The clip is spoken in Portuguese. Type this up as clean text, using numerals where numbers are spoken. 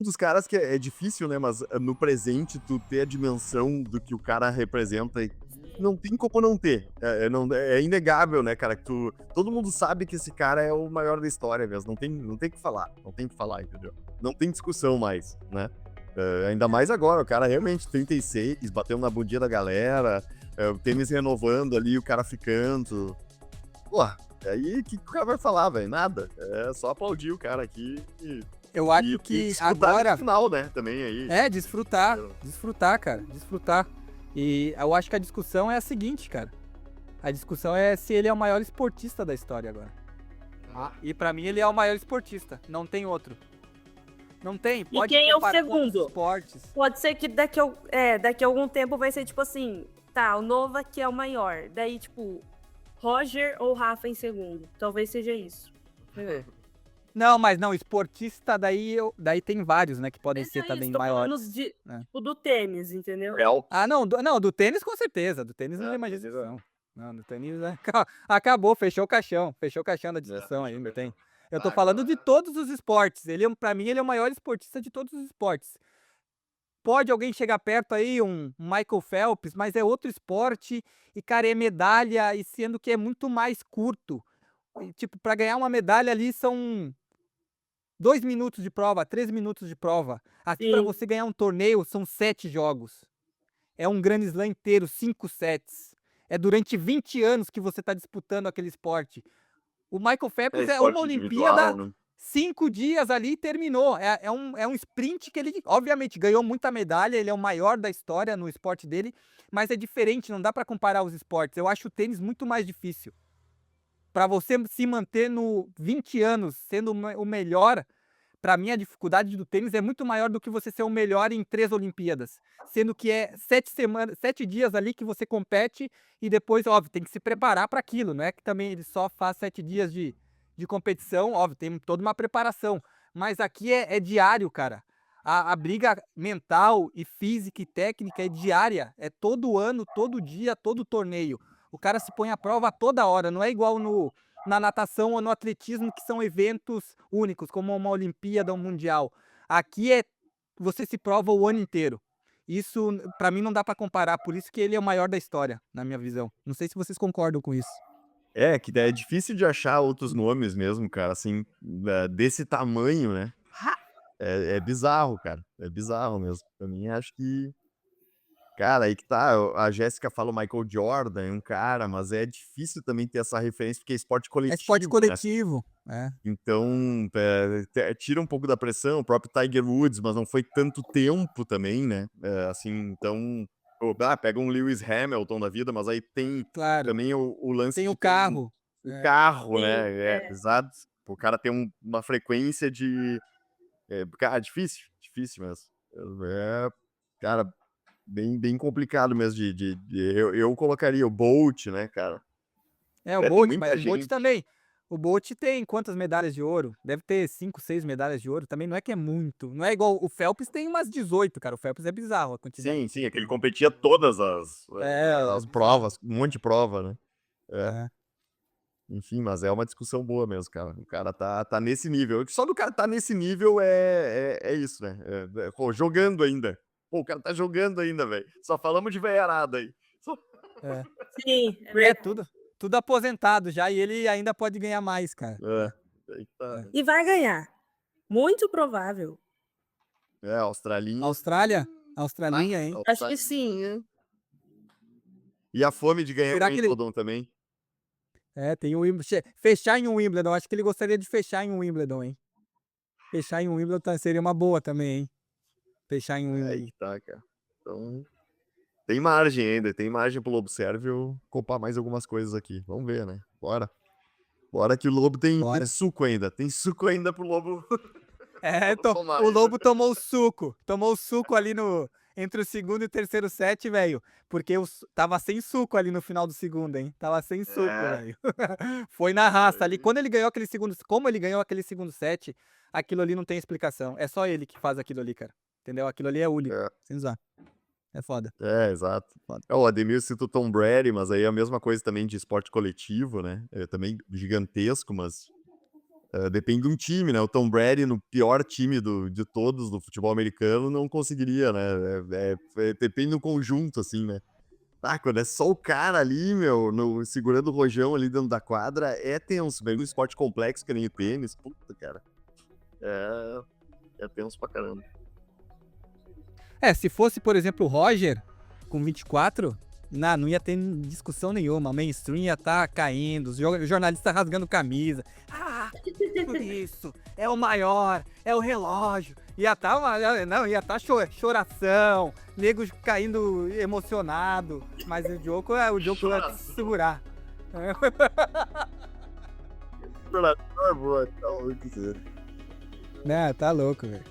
dos caras que é difícil, né, mas no presente tu ter a dimensão do que o cara representa e não tem como não ter. Não, é inegável, né, cara, que todo mundo sabe que esse cara é o maior da história mesmo, não tem o que falar, não tem o que falar, entendeu? Não tem discussão mais, né. Ainda mais agora, o cara realmente 36, batendo na bundinha da galera, o tênis renovando ali, o cara ficando. Pô, aí o que o cara vai falar, velho? Nada. É só aplaudir o cara aqui Eu e acho e que desfrutar desse agora final, né, também aí. desfrutar, desfrutar, cara, desfrutar. E eu acho que a discussão é a seguinte, cara. A discussão é se ele é o maior esportista da história agora. Ah, E pra mim ele é o maior esportista, não tem outro. Não tem, E pode quem é o comparar com outros segundo? esportes. Pode ser que daqui a algum tempo vai ser tipo assim, tá, o Nova que é o maior. Daí, tipo, Roger ou Rafa em segundo. Talvez seja isso. Não, mas não, esportista daí tem vários, né, que podem Mas ser é isso, também tô falando maiores, né. tipo, do tênis, entendeu? Phelps. Ah, não, do tênis com certeza, do tênis não tem mais Tênis discussão. Não, do tênis acabou, fechou o caixão da discussão aí, meu tem. Eu tô falando de Agora todos os esportes, pra mim ele é o maior esportista de todos os esportes. Pode alguém chegar perto aí, um Michael Phelps, mas é outro esporte e, cara, é medalha e sendo que é muito mais curto. E, tipo, pra ganhar uma medalha ali são 2 minutos de prova, 3 minutos de prova. Aqui pra Sim, você ganhar um torneio são 7 jogos. É um Grand Slam inteiro, 5 sets. É durante 20 anos que você tá disputando aquele esporte. O Michael é Phelps é uma esporte individual, Olimpíada, né. 5 dias ali e terminou. É um sprint que ele, obviamente, ganhou muita medalha, ele é o maior da história no esporte dele, mas é diferente, não dá pra comparar os esportes. Eu acho o tênis muito mais difícil. Pra você se manter no 20 anos sendo o melhor, pra mim a dificuldade do tênis é muito maior do que você ser o melhor em 3 Olimpíadas, sendo que é 7 dias ali que você compete e depois, óbvio, tem que se preparar para aquilo, não é que também ele só faz 7 dias de competição, óbvio, tem toda uma preparação, mas aqui é diário, cara. A briga mental e física e técnica é diária, é todo ano, todo dia, todo torneio. O cara se põe à prova toda hora, não é igual na natação ou no atletismo, que são eventos únicos, como uma Olimpíada, um Mundial. Aqui você se prova o ano inteiro. Isso, pra mim, não dá pra comparar, por isso que ele é o maior da história, na minha visão. Não sei se vocês concordam com isso. É, que daí é difícil de achar outros nomes mesmo, cara, assim, desse tamanho, né. É bizarro, cara, é bizarro mesmo. Pra mim, acho que cara, aí que tá, a Jéssica fala o Michael Jordan, é um cara, mas é difícil também ter essa referência, porque é esporte É esporte coletivo, né. coletivo. É. Então, tira um pouco da pressão, o próprio Tiger Woods, mas não foi tanto tempo também, né, assim, então, pô, pega um Lewis Hamilton da vida, mas aí tem Claro. também o lance Tem o de ter carro. o É. carro, sim, né, exato. O cara tem uma frequência de cara, difícil, difícil mesmo. Cara, bem complicado mesmo eu colocaria o Bolt, né, cara. É, o Tem Bolt, mas muita o Bolt gente. também. O Bolt tem quantas medalhas de ouro? Deve ter 5, 6 medalhas de ouro. Também não é que é muito. Não é igual o Phelps tem umas 18, cara. O Phelps é bizarro a quantidade Sim, que sim, ele é que ele tem. competia todas É as bizarro. provas, um monte de prova, né. É, É. enfim, mas é uma discussão boa mesmo, cara. O cara tá nesse nível. Só do cara tá nesse nível é isso, né. Pô, jogando ainda. Pô, o cara tá jogando ainda, velho. Só falamos de veiarada aí. Só É. sim, é É, verdade. tudo aposentado já e ele ainda pode ganhar mais, cara. é, aí tá, É. né. E vai ganhar. Muito provável. Australinha. Austrália? Australinha, hein? Acho que sim. Australinha. E a fome de ganhar o Será que ele. Wimbledon também. Tem o Wimbledon. Fechar em um Wimbledon. Acho que ele gostaria de fechar em um Wimbledon, hein? Fechar em um Wimbledon seria uma boa também, hein? Fechar em um É aí Wimbledon. que tá, cara. Então, tem margem ainda, tem margem pro Lobo Sérvio copar mais algumas coisas aqui. Vamos ver, né? Bora. Bora que o Lobo tem Bora. suco ainda. Tem suco ainda pro Lobo É, tomar o ainda. Lobo tomou o suco. Tomou o suco ali no. Entre o segundo e o terceiro set, velho. Porque tava sem suco ali no final do segundo, hein? Tava sem suco, É, velho. Foi na raça ali. aí. Quando ele ganhou aquele segundo. Como ele ganhou aquele segundo set, aquilo ali não tem explicação. É só ele que faz aquilo ali, cara. Entendeu? Aquilo ali é único. É, Sem usar. É foda. exato. Foda. O Ademir cita o Tom Brady, mas aí é a mesma coisa também de esporte coletivo, né? É também gigantesco, mas Depende de um time, né? O Tom Brady, no pior time de todos do futebol americano, não conseguiria, né? Depende do conjunto, assim, né? Ah, quando é só o cara ali, meu, segurando o rojão ali dentro da quadra, é tenso. Mesmo um esporte complexo que nem o tênis, puta, cara. É tenso pra caramba. Se fosse, por exemplo, o Roger, com 24, não ia ter discussão nenhuma. O mainstream ia estar caindo, os jornalistas rasgando camisa. Por isso, é o maior, é o relógio. Ia estar choração, nego caindo emocionado. Mas o Djoko ia se segurar. Por favor, tá louco, Tá louco, velho.